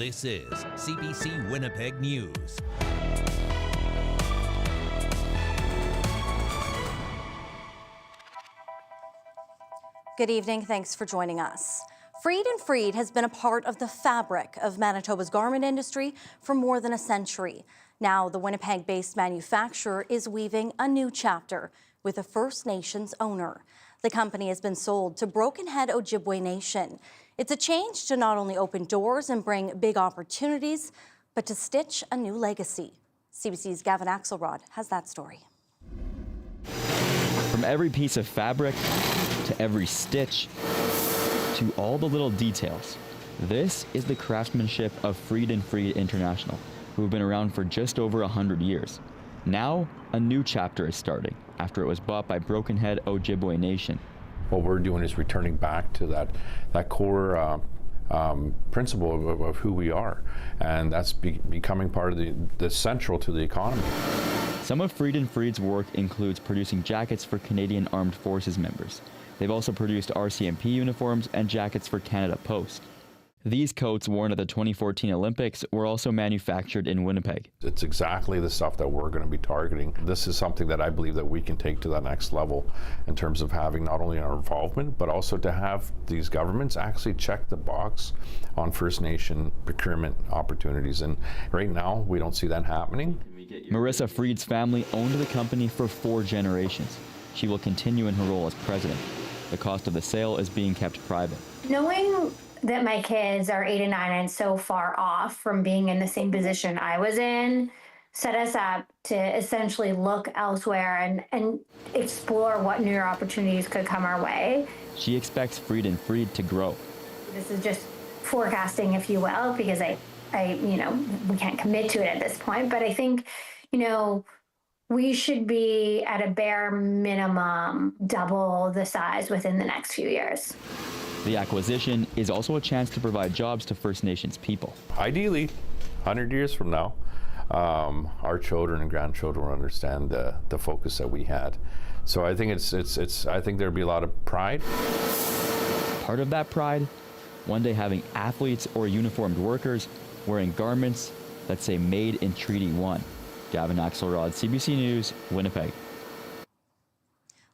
This is CBC Winnipeg News. Good evening. Thanks for joining us. Freed and Freed has been a part of the fabric of Manitoba's garment industry for more than a century. Now, the Winnipeg-based manufacturer is weaving a new chapter with a First Nations owner. The company has been sold to Broken Head Ojibwe Nation. It's a change to not only open doors and bring big opportunities, but to stitch a new legacy. CBC's Gavin Axelrod has that story. From every piece of fabric to every stitch to all the little details, this is the craftsmanship of Freed and Freed International, who have been around for just over 100 years. Now, a new chapter is starting after it was bought by Broken Head Ojibwe Nation. What we're doing is returning back to that core principle of who we are, and that's becoming part of the central to the economy. Some of Freed and Freed's work includes producing jackets for Canadian Armed Forces members. They've also produced RCMP uniforms and jackets for Canada Post. These coats worn at the 2014 Olympics were also manufactured in Winnipeg. It's exactly the stuff that we're going to be targeting. This is something that I believe that we can take to that next level in terms of having not only our involvement, but also to have these governments actually check the box on First Nation procurement opportunities. And right now, we don't see that happening. Marissa Freed's family owned the company for 4 generations. She will continue in her role as president. The cost of the sale is being kept private. Knowing that my kids are 8 and 9 and so far off from being in the same position I was in set us up to essentially look elsewhere and explore what new opportunities could come our way. She expects Freed and Freed to grow. This is just forecasting, if you will, because I we can't commit to it at this point, but I think, we should be at a bare minimum double the size within the next few years. The acquisition is also a chance to provide jobs to First Nations people. Ideally, 100 years from now, our children and grandchildren will understand the focus that we had. So I think I think there'll be a lot of pride. Part of that pride, one day having athletes or uniformed workers wearing garments that say Made in Treaty 1. Gavin Axelrod, CBC News, Winnipeg.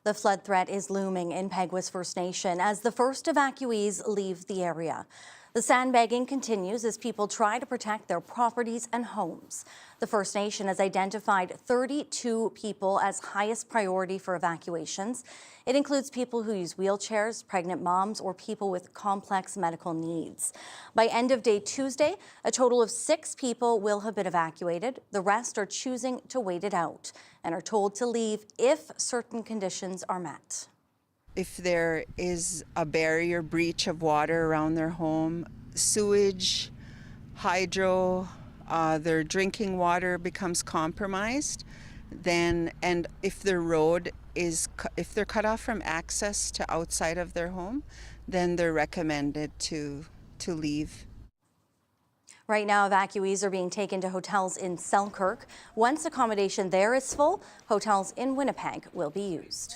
The flood threat is looming in Peguis First Nation as the first evacuees leave the area. The sandbagging continues as people try to protect their properties and homes. The First Nation has identified 32 people as highest priority for evacuations. It includes people who use wheelchairs, pregnant moms, or people with complex medical needs. By end of day Tuesday, a total of 6 people will have been evacuated. The rest are choosing to wait it out and are told to leave if certain conditions are met. If there is a barrier breach of water around their home, sewage, hydro, their drinking water becomes compromised, then, and if their road is, if they're cut off from access to outside of their home, then they're recommended to leave. Right now, evacuees are being taken to hotels in Selkirk. Once accommodation there is full, hotels in Winnipeg will be used.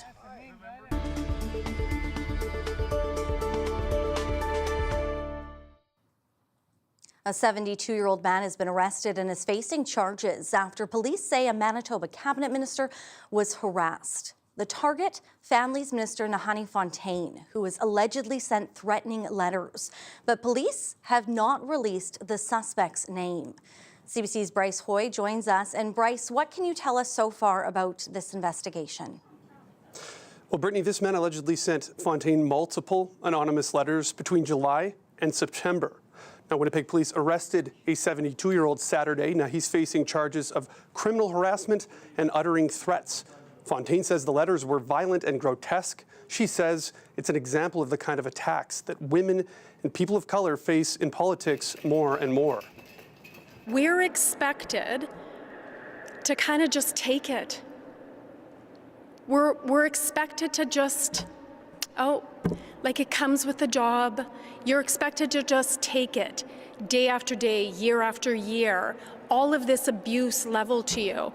A 72-year-old man has been arrested and is facing charges after police say a Manitoba cabinet minister was harassed. The target, Families Minister Nahanni Fontaine, who was allegedly sent threatening letters. But police have not released the suspect's name. CBC's Bryce Hoy joins us. And Bryce, what can you tell us so far about this investigation? Well, Brittany, this man allegedly sent Fontaine multiple anonymous letters between July and September. Now, Winnipeg police arrested a 72-year-old Saturday. Now, he's facing charges of criminal harassment and uttering threats. Fontaine says the letters were violent and grotesque. She says it's an example of the kind of attacks that women and people of color face in politics more and more. We're expected to kind of just take it. We're expected to just, like it comes with the job. You're expected to just take it day after day, year after year, all of this abuse leveled to you.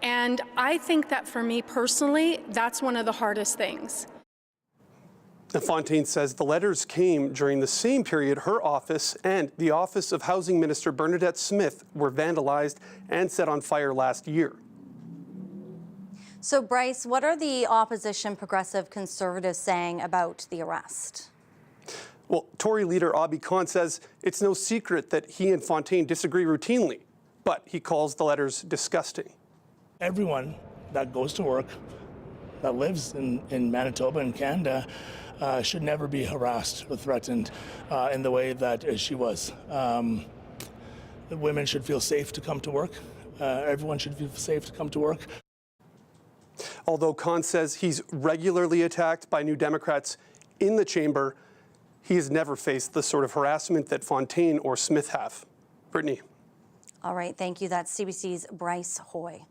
And I think that for me personally, that's one of the hardest things. Now, Fontaine says the letters came during the same period her office and the office of Housing Minister Bernadette Smith were vandalized and set on fire last year. So, Bryce, what are the opposition Progressive Conservatives saying about the arrest? Well, Tory leader Abhi Khan says it's no secret that he and Fontaine disagree routinely, but he calls the letters disgusting. Everyone that goes to work, that lives in Manitoba and Canada, should never be harassed or threatened in the way that she was. Women should feel safe to come to work. Everyone should feel safe to come to work. Although Khan says he's regularly attacked by New Democrats in the chamber, he has never faced the sort of harassment that Fontaine or Smith have. Brittany. All right, thank you. That's CBC's Bryce Hoy.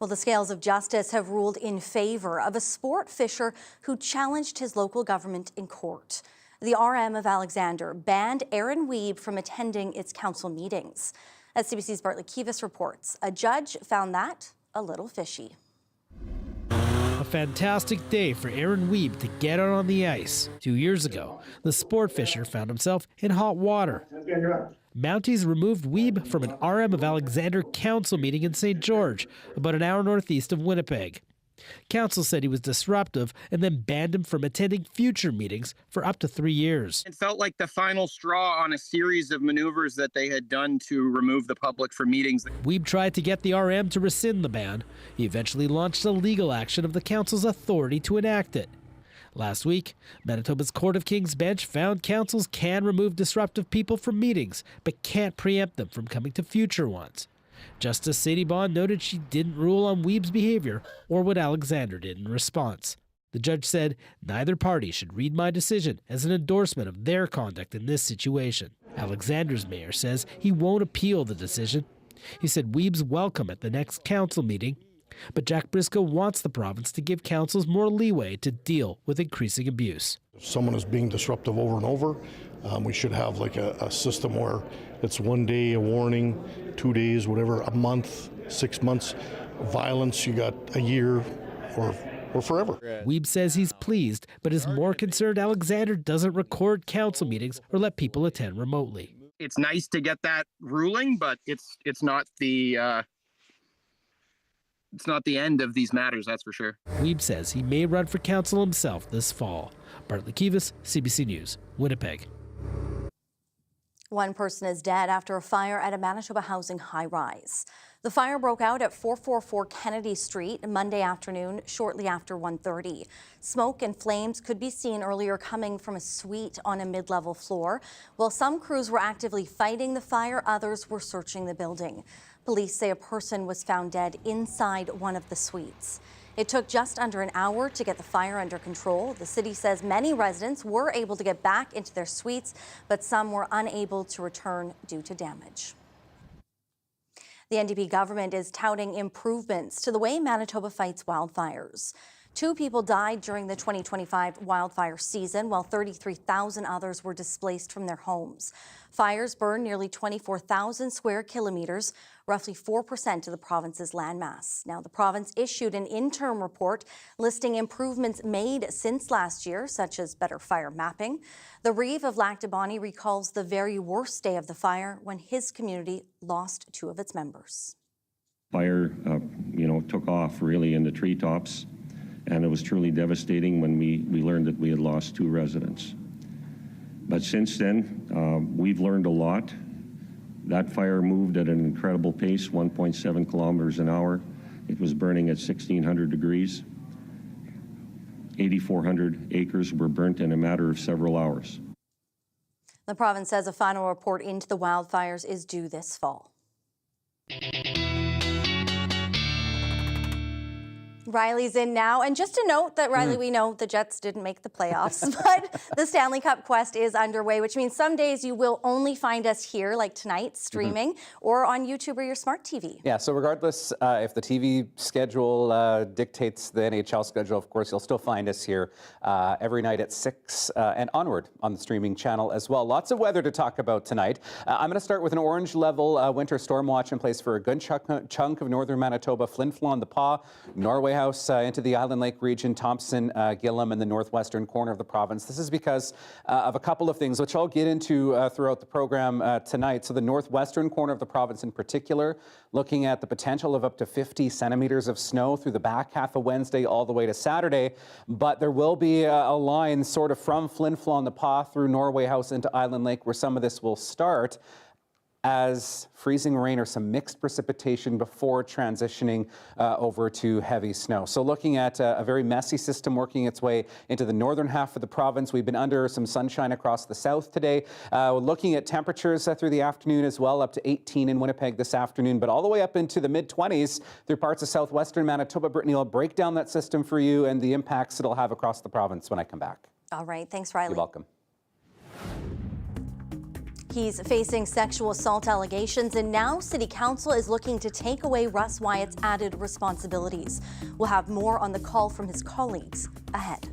Well, the scales of justice have ruled in favor of a sport fisher who challenged his local government in court. The RM of Alexander banned Aaron Wiebe from attending its council meetings. As CBC's Peguis reports, a judge found that a little fishy. A fantastic day for Aaron Wiebe to get out on the ice. 2 years ago, the sport fisher found himself in hot water. Mounties removed Wiebe from an RM of Alexander council meeting in St. George, about an hour northeast of Winnipeg. Council said he was disruptive and then banned him from attending future meetings for up to 3 years. It felt like the final straw on a series of maneuvers that they had done to remove the public from meetings. Wiebe tried to get the RM to rescind the ban. He eventually launched a legal action of the council's authority to enact it. Last week, Manitoba's Court of King's Bench found councils can remove disruptive people from meetings, but can't preempt them from coming to future ones. Justice Sadie Bond noted she didn't rule on Wiebe's behavior or what Alexander did in response. The judge said neither party should read my decision as an endorsement of their conduct in this situation. Alexander's mayor says he won't appeal the decision. He said Wiebe's welcome at the next council meeting, but Jack Briscoe wants the province to give councils more leeway to deal with increasing abuse. If someone is being disruptive over and over, we should have like a system where it's 1 day a warning, 2 days, whatever, a month, 6 months. Violence, you got a year or forever. Wiebe says he's pleased, but is more concerned Alexander doesn't record council meetings or let people attend remotely. It's nice to get that ruling, but it's not the end of these matters, that's for sure. Wiebe says he may run for council himself this fall. Peguis, CBC News, Winnipeg. One person is dead after a fire at a Manitoba housing high-rise. The fire broke out at 444 Kennedy Street Monday afternoon, shortly after 1:30. Smoke and flames could be seen earlier coming from a suite on a mid-level floor. While some crews were actively fighting the fire, others were searching the building. Police say a person was found dead inside one of the suites. It took just under an hour to get the fire under control. The city says many residents were able to get back into their suites, but some were unable to return due to damage. The NDP government is touting improvements to the way Manitoba fights wildfires. 2 people died during the 2025 wildfire season, while 33,000 others were displaced from their homes. Fires burned nearly 24,000 square kilometers, roughly 4% of the province's landmass. Now, the province issued an interim report listing improvements made since last year, such as better fire mapping. The Reeve of Lac du Bonny recalls the very worst day of the fire when his community lost 2 of its members. Fire, took off really in the treetops. And it was truly devastating when we learned that we had lost 2 residents. But since then, we've learned a lot. That fire moved at an incredible pace, 1.7 kilometers an hour. It was burning at 1,600 degrees. 8,400 acres were burnt in a matter of several hours. The province says a final report into the wildfires is due this fall. Riley's in now. And just to note that, Riley, we know the Jets didn't make the playoffs, but the Stanley Cup quest is underway, which means some days you will only find us here, like tonight, streaming, or on YouTube or your smart TV. Yeah, so regardless if the TV schedule dictates the NHL schedule, of course, you'll still find us here every night at 6 and onward on the streaming channel as well. Lots of weather to talk about tonight. I'm going to start with an orange level winter storm watch in place for a good chunk of northern Manitoba, Flin Flon, the Pas, Norway, House into the Island Lake region, Thompson, Gillam, and the northwestern corner of the province. This is because of a couple of things, which I'll get into throughout the program tonight. So the northwestern corner of the province in particular, looking at the potential of up to 50 centimeters of snow through the back half of Wednesday all the way to Saturday. But there will be a line sort of from Flin Flon the Paw through Norway House into Island Lake where some of this will start as freezing rain or some mixed precipitation before transitioning over to heavy snow. So looking at a very messy system working its way into the northern half of the province. We've been under some sunshine across the south today. Looking at temperatures through the afternoon as well, up to 18 in Winnipeg this afternoon, but all the way up into the mid-20s through parts of southwestern Manitoba. Brittany, I'll break down that system for you and the impacts it'll have across the province when I come back. All right. Thanks, Riley. You're welcome. He's facing sexual assault allegations, and now City Council is looking to take away Russ Wyatt's added responsibilities. We'll have more on the call from his colleagues ahead.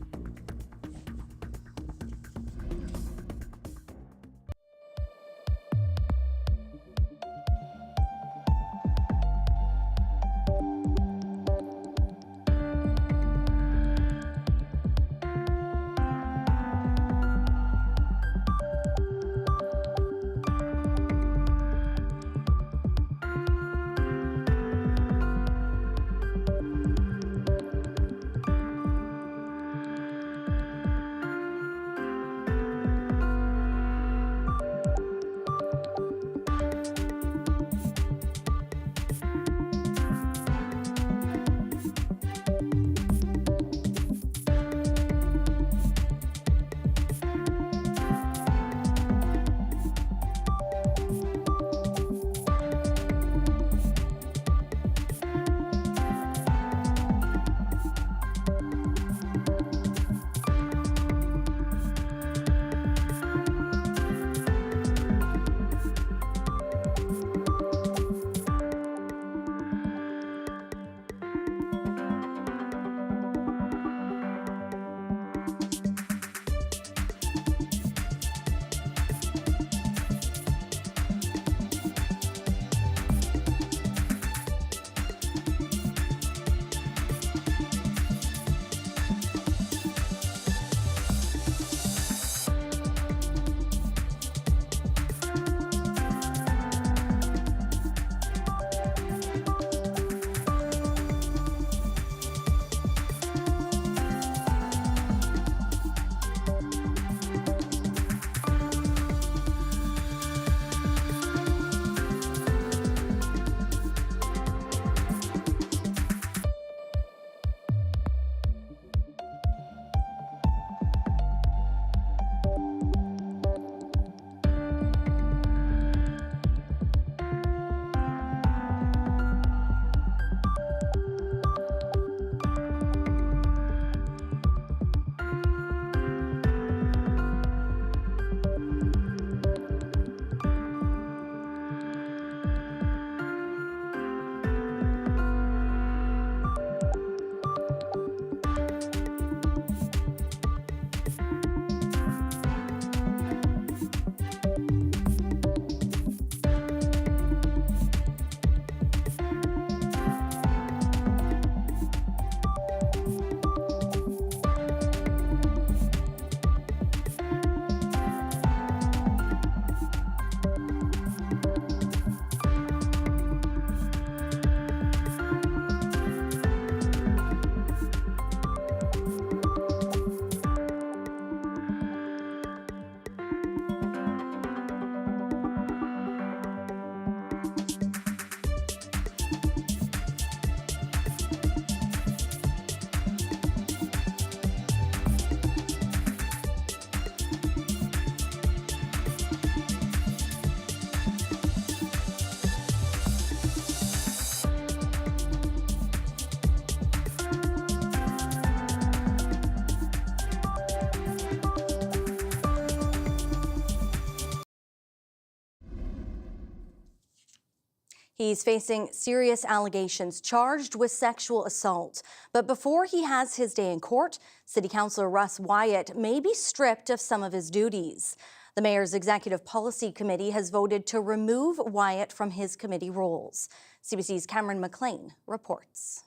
He's facing serious allegations, charged with sexual assault. But before he has his day in court, City Councillor Russ Wyatt may be stripped of some of his duties. The Mayor's Executive Policy Committee has voted to remove Wyatt from his committee roles. CBC's Cameron McLean reports.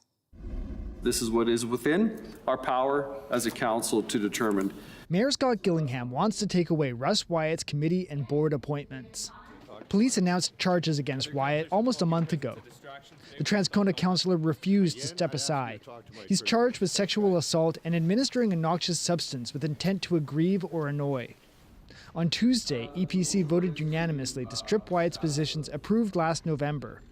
This is what is within our power as a council to determine. Mayor Scott Gillingham wants to take away Russ Wyatt's committee and board appointments. Police announced charges against Wyatt almost a month ago. The Transcona councillor refused to step aside. He's charged with sexual assault and administering a noxious substance with intent to aggrieve or annoy. On Tuesday, EPC voted unanimously to strip Wyatt's positions approved last November.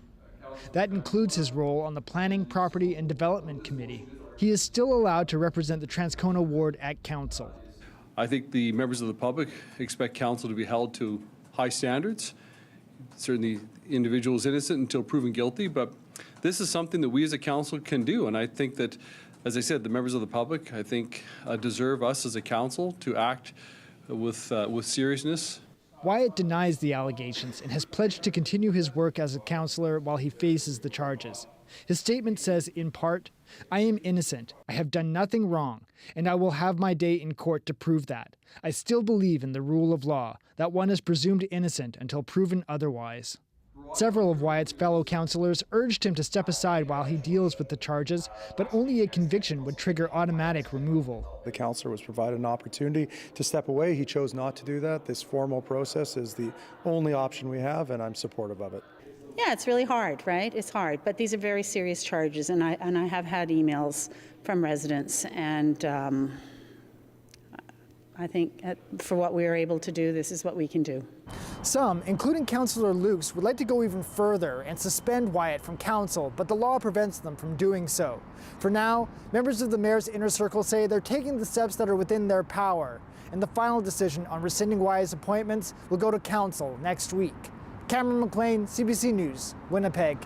That includes his role on the Planning, Property and Development Committee. He is still allowed to represent the Transcona ward at council. I think the members of the public expect council to be held to high standards. Certainly, the individual is innocent until proven guilty, but this is something that we as a council can do. And I think that, as I said, the members of the public, I think, deserve us as a council to act with seriousness. Wyatt denies the allegations and has pledged to continue his work as a councillor while he faces the charges. His statement says, in part, "I am innocent. I have done nothing wrong, and I will have my day in court to prove that. I still believe in the rule of law, that one is presumed innocent until proven otherwise." Several of Wyatt's fellow councillors urged him to step aside while he deals with the charges, but only a conviction would trigger automatic removal. The councillor was provided an opportunity to step away. He chose not to do that. This formal process is the only option we have, and I'm supportive of it. Yeah, it's really hard, right? It's hard, but these are very serious charges, and I have had emails from residents, and I think for what we are able to do, this is what we can do. Some, including Councillor Lukes, would like to go even further and suspend Wyatt from council, but the law prevents them from doing so. For now, members of the mayor's inner circle say they're taking the steps that are within their power, and the final decision on rescinding Wyatt's appointments will go to council next week. Cameron McLean, CBC News, Winnipeg.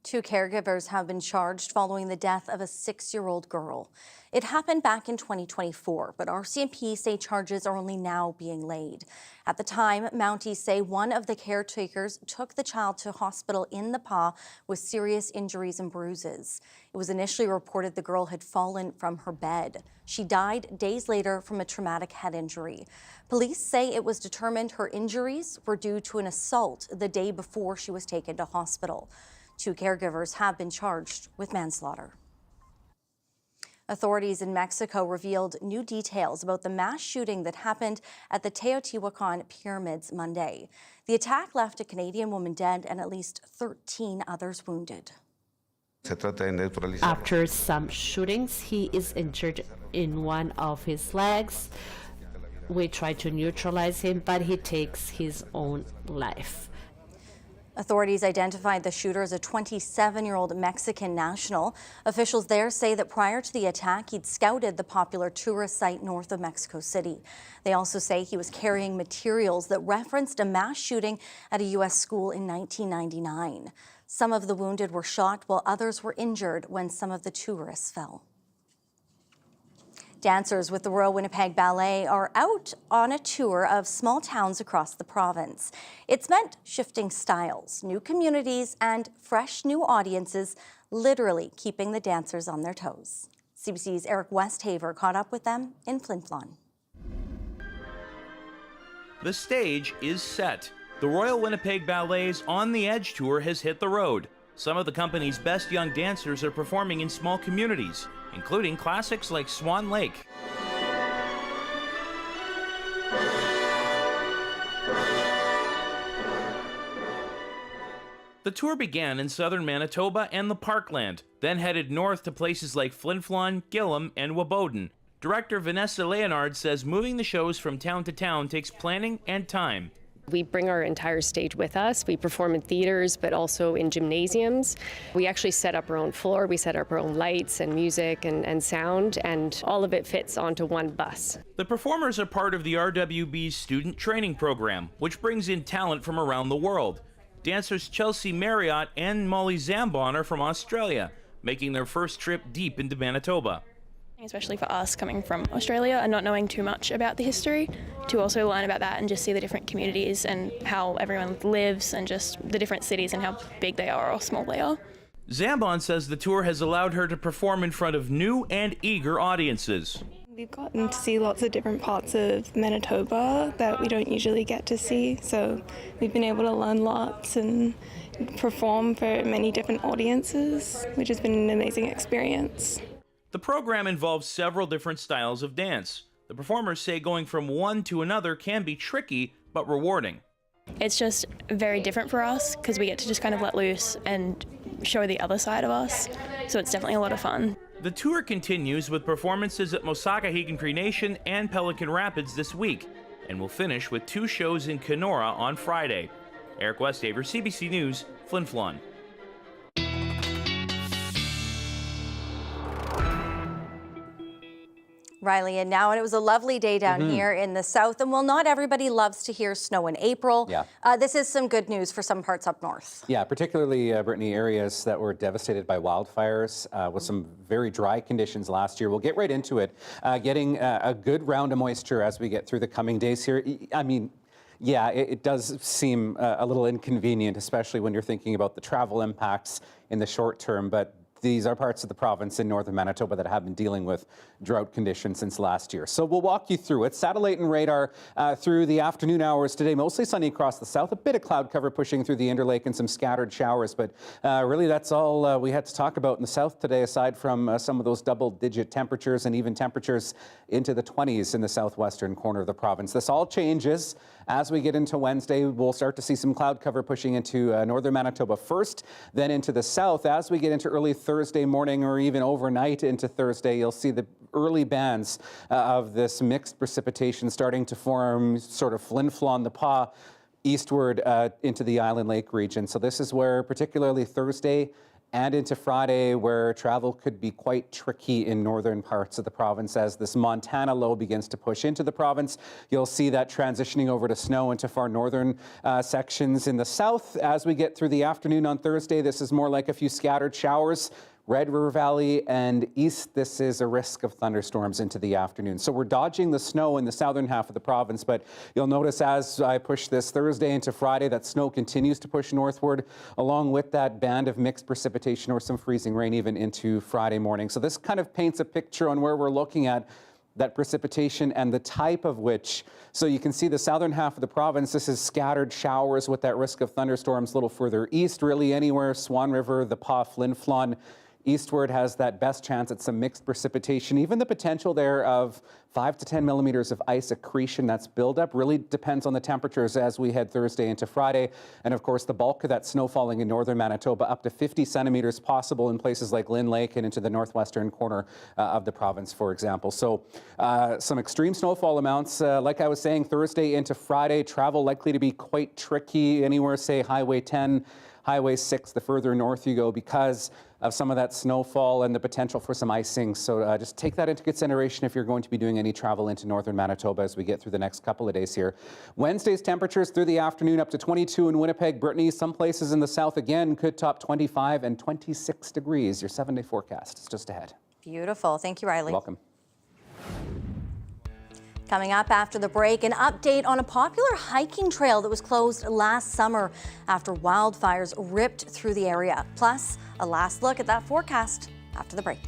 2 caregivers have been charged following the death of a 6-year-old girl. It happened back in 2024, but RCMP say charges are only now being laid. At the time, Mounties say one of the caretakers took the child to hospital in the PA with serious injuries and bruises. It was initially reported the girl had fallen from her bed. She died days later from a traumatic head injury. Police say it was determined her injuries were due to an assault the day before she was taken to hospital. 2 caregivers have been charged with manslaughter. Authorities in Mexico revealed new details about the mass shooting that happened at the Teotihuacan Pyramids Monday. The attack left a Canadian woman dead and at least 13 others wounded. After some shootings, he is injured in one of his legs. We try to neutralize him, but he takes his own life. Authorities identified the shooter as a 27-year-old Mexican national. Officials there say that prior to the attack, he'd scouted the popular tourist site north of Mexico City. They also say he was carrying materials that referenced a mass shooting at a U.S. school in 1999. Some of the wounded were shot while others were injured when some of the tourists fell. Dancers with the Royal Winnipeg Ballet are out on a tour of small towns across the province. It's meant shifting styles, new communities, and fresh new audiences, literally keeping the dancers on their toes. CBC's Eric Westhaver caught up with them in Flin Flon. The stage is set. The Royal Winnipeg Ballet's On the Edge tour has hit the road. Some of the company's best young dancers are performing in small communities, including classics like Swan Lake. The tour began in southern Manitoba and the Parkland, then headed north to places like Flin Flon, Gillam, and Waboden. Director Vanessa Leonard says moving the shows from town to town takes planning and time. We bring our entire stage with us. We perform in theaters, but also in gymnasiums. We actually set up our own floor. We set up our own lights and music and sound, and all of it fits onto one bus. The performers are part of the RWB's student training program, which brings in talent from around the world. Dancers Chelsea Marriott and Molly Zambon are from Australia, making their first trip deep into Manitoba. Especially for us coming from Australia and not knowing too much about the history, to also learn about that and just see the different communities and how everyone lives and just the different cities and how big they are or small they are. Zambon says the tour has allowed her to perform in front of new and eager audiences. We've gotten to see lots of different parts of Manitoba that we don't usually get to see, so we've been able to learn lots and perform for many different audiences, which has been an amazing experience. The program involves several different styles of dance. The performers say going from one to another can be tricky, but rewarding. It's just very different for us because we get to just kind of let loose and show the other side of us, so it's definitely a lot of fun. The tour continues with performances at Mosakahikan Cree Nation and Pelican Rapids this week, and will finish with 2 shows in Kenora on Friday. Eric Westaver, CBC News, Flin Flon. Riley, and now it was a lovely day down here in the south, and while not everybody loves to hear snow in April, this is some good news for some parts up north. Yeah, particularly, Brittany, areas that were devastated by wildfires with some very dry conditions last year. We'll get right into it, getting a good round of moisture as we get through the coming days here. I mean, yeah, it does seem a little inconvenient, especially when you're thinking about the travel impacts in the short term, but these are parts of the province in northern Manitoba that have been dealing with drought conditions since last year. So we'll walk you through it. Satellite and radar through the afternoon hours today, mostly sunny across the south, a bit of cloud cover pushing through the Interlake and some scattered showers. But really, that's all we had to talk about in the south today, aside from some of those double-digit temperatures and even temperatures into the 20s in the southwestern corner of the province. This all changes as we get into Wednesday. We'll start to see some cloud cover pushing into northern Manitoba first, then into the south. As we get into early Thursday morning or even overnight into Thursday, you'll see the early bands of this mixed precipitation starting to form sort of Flin-Flon, the Pas, eastward into the Island Lake region. So this is where particularly Thursday and into Friday, where travel could be quite tricky in northern parts of the province as this Montana low begins to push into the province. You'll see that transitioning over to snow into far northern sections in the south. As we get through the afternoon on Thursday, this is more like a few scattered showers. Red River Valley and east, this is a risk of thunderstorms into the afternoon. So we're dodging the snow in the southern half of the province, but you'll notice as I push this Thursday into Friday, that snow continues to push northward, along with that band of mixed precipitation or some freezing rain even into Friday morning. So this kind of paints a picture on where we're looking at that precipitation and the type of which. So you can see the southern half of the province, this is scattered showers with that risk of thunderstorms a little further east, really anywhere, Swan River, the Pas, Flin Flon. Eastward has that best chance at some mixed precipitation, even the potential there of 5 to 10 millimeters of ice accretion. That's buildup. Really depends on the temperatures as we head Thursday into Friday. And of course, the bulk of that snow falling in northern Manitoba, up to 50 centimeters possible in places like Lynn Lake and into the northwestern corner of the province, for example. So some extreme snowfall amounts. Like I was saying, Thursday into Friday, travel likely to be quite tricky anywhere, say Highway 10, Highway 6, the further north you go, because of some of that snowfall and the potential for some icing. So just take that into consideration if you're going to be doing any travel into northern Manitoba as we get through the next couple of days here. Wednesday's temperatures through the afternoon up to 22 in Winnipeg, Brittany. Some places in the south again could top 25 and 26 degrees. Your 7-day forecast is just ahead. Beautiful. Thank you, Riley. Welcome. Coming up after the break, an update on a popular hiking trail that was closed last summer after wildfires ripped through the area. Plus, a last look at that forecast after the break.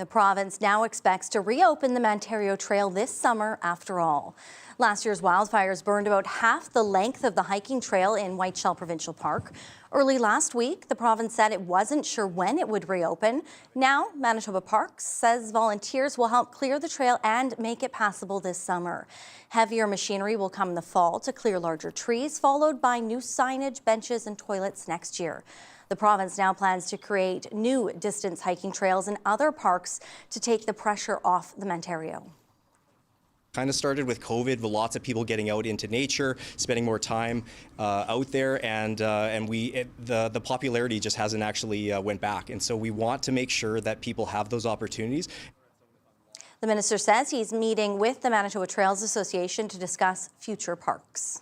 The province now expects to reopen the Ontario Trail this summer after all. Last year's wildfires burned about half the length of the hiking trail in Whiteshell Provincial Park. Early last week, the province said it wasn't sure when it would reopen. Now, Manitoba Parks says volunteers will help clear the trail and make it passable this summer. Heavier machinery will come in the fall to clear larger trees, followed by new signage, benches, and toilets next year. The province now plans to create new distance hiking trails in other parks to take the pressure off the Ontario. Kind of started with COVID, with lots of people getting out into nature, spending more time out there, and the popularity just hasn't actually went back. And so we want to make sure that people have those opportunities. The minister says he's meeting with the Manitoba Trails Association to discuss future parks.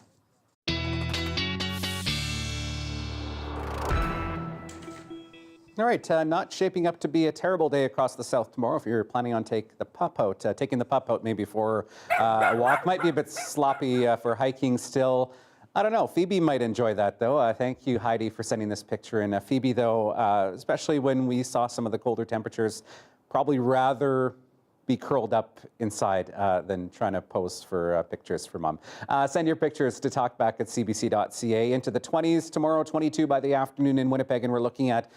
All right, not shaping up to be a terrible day across the south tomorrow if you're planning on taking the pup out maybe for a walk. Might be a bit sloppy for hiking still. I don't know. Phoebe might enjoy that, though. Thank you, Heidi, for sending this picture in. Phoebe, though, especially when we saw some of the colder temperatures, probably rather be curled up inside than trying to pose for pictures for mom. Send your pictures to talkback@cbc.ca. Into the 20s tomorrow, 22 by the afternoon in Winnipeg, and we're looking at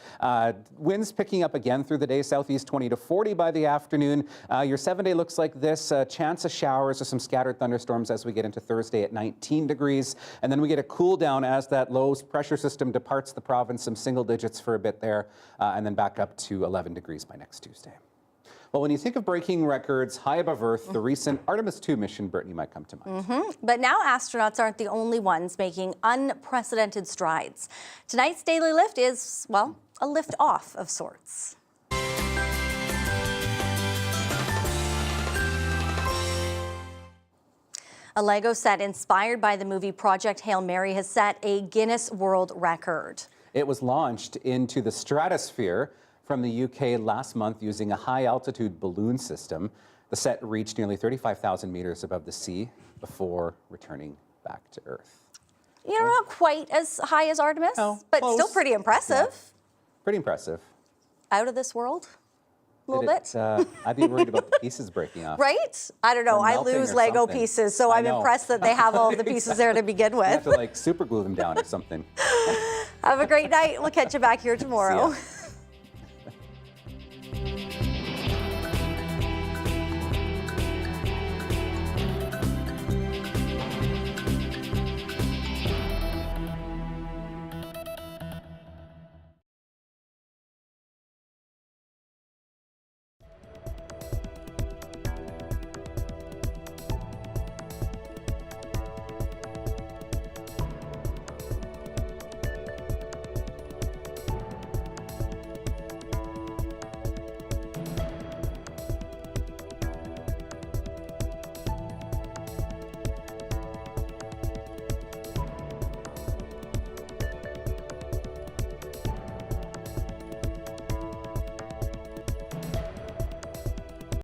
winds picking up again through the day, southeast 20 to 40 by the afternoon. Your 7-day looks like this, chance of showers or some scattered thunderstorms as we get into Thursday at 19 degrees. And then we get a cool down as that low pressure system departs the province, some single digits for a bit there, and then back up to 11 degrees by next Tuesday. Well, when you think of breaking records high above Earth, the recent Artemis II mission, Brittany, might come to mind. But now astronauts aren't the only ones making unprecedented strides. Tonight's Daily Lift is, well, a lift off of sorts. A Lego set inspired by the movie Project Hail Mary has set a Guinness World Record. It was launched into the stratosphere from the UK last month using a high-altitude balloon system. The set reached nearly 35,000 meters above the sea before returning back to Earth. You know, not quite as high as Artemis, but close. Still pretty impressive. Yeah. Pretty impressive. Out of this world, a little bit. I'd be worried about the pieces breaking off. Right? I don't know. I lose Lego pieces, so I'm impressed that they have all of the pieces there to begin with. You have to like super glue them down or something. Have a great night. We'll catch you back here tomorrow.